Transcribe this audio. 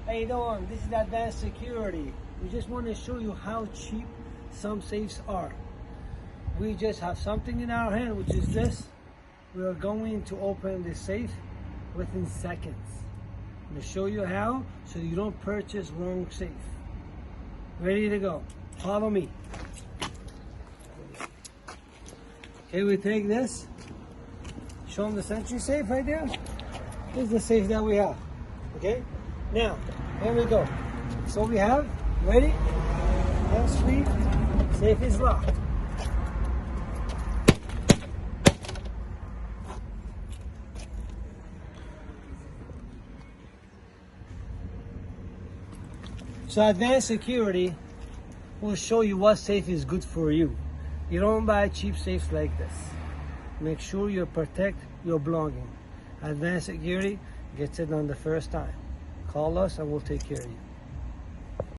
How you doing? This is Advanced Security. We just want to show you how cheap some safes are. We just have something in our hand, which is this. We are going to open the safe within seconds. I'm going to show you how, so you don't purchase wrong safe. Ready to go. Follow me. Okay, we take this. Show them the Sentry Safe right there. This is the safe that we have. Okay? Now, here we go. So we have, ready? And sweep. Safe is locked. So Advanced Security will show you what safe is good for you. You don't buy cheap safes like this. Make sure you protect your belongings. Advanced Security gets it done the first time. Call us and we'll take care of you.